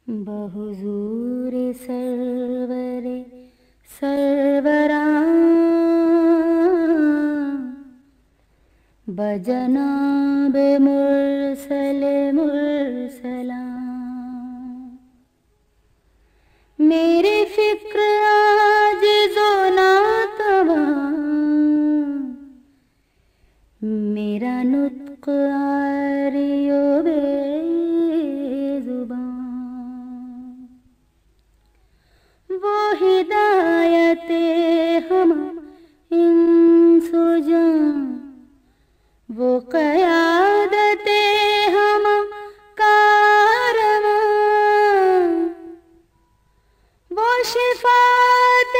بحضور سرور سروراں بجناب مرسل مرسلاں میری فکر عاجز و ناتواں میرا نطق عاری و بے زباں وہ ہدایت ہم انس و جاں وہ قیادت ہم کارواں وہ شفاعت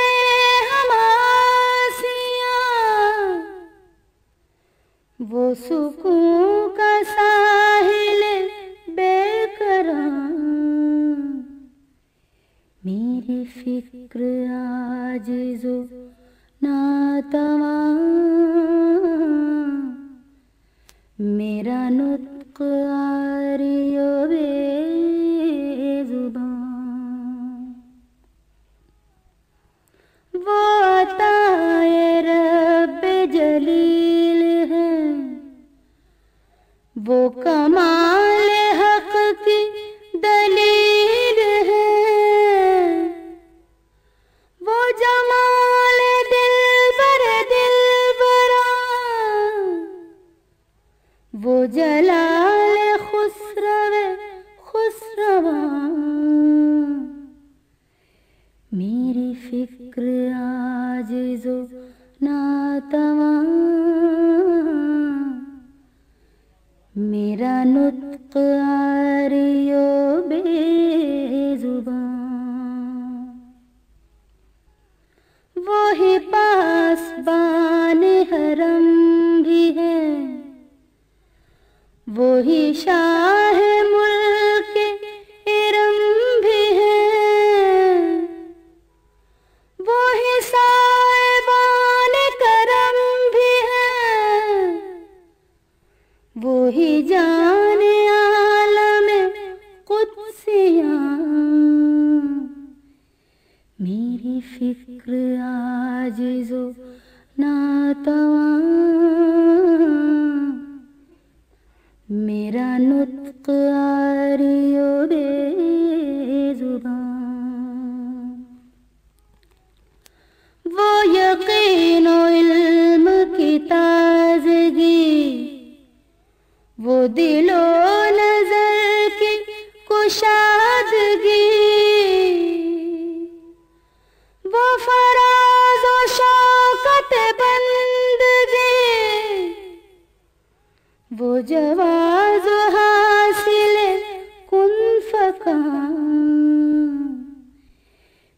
ہم عاصیاں وہ سکون کا ساحل بے قراں میری فکر عاجز و ناتواں میرا نطق عاری و بے زباں وہ عطائے رب جلیل ہے وہ کمال حق کی دلیل ہے وہ جمال دلبراں وہ جلال خسرواں میری فکر عاجز و ناتواں میرا نطق عاری و بے زباں وہی پاسبان حرم بھی ہے وہی شاہ ملک ارم بھی ہے وہی صاحبان کرم بھی ہے وہی جان عالم قدسیاں میری فکر عاجز و ناتواں میرا نطق عاری و بے زباں وہ یقین و علم کی تازگی وہ دل و نظر کی کشادگی وہ فراز و شوکت بندگی وہ جواز و حاصل کن فکاں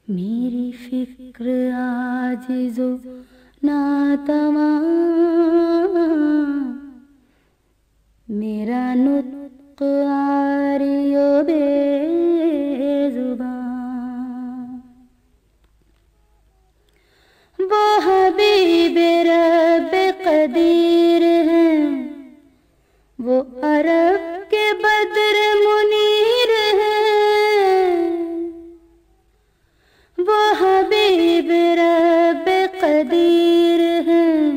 میری فکر عاجز و ناتواں میرا نطق عاری و بے زباں وہ حبیب رب قدیر ہیں وہ عرب کے بدر منیر ہیں وہ حبیب رب قدیر ہیں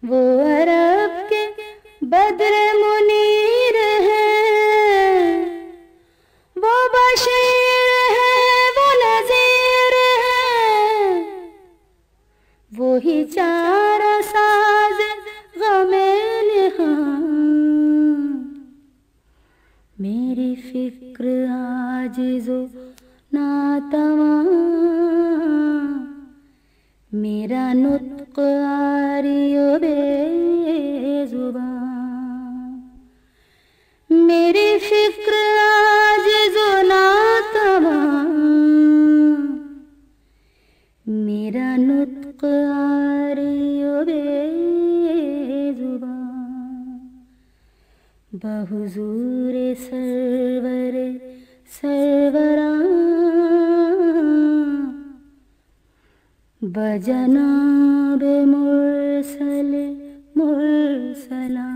وہ عرب کے بدر منیر ہیں وہ بشیر ہیں وہ نذیر ہیں وہی چارہ ساز غم نہاں میری فکر عاجز و ناتواں میرا نطق عاری و بے زباں میری فکر عاجز و ناتواں میرا نطق عاری و بے زباں بحضور سرور سروراں بجناب مرسل مرسلاں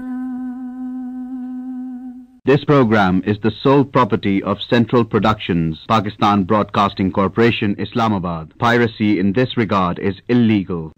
This program is the sole property of Central Productions, Pakistan Broadcasting Corporation, Islamabad. Piracy in this regard is illegal.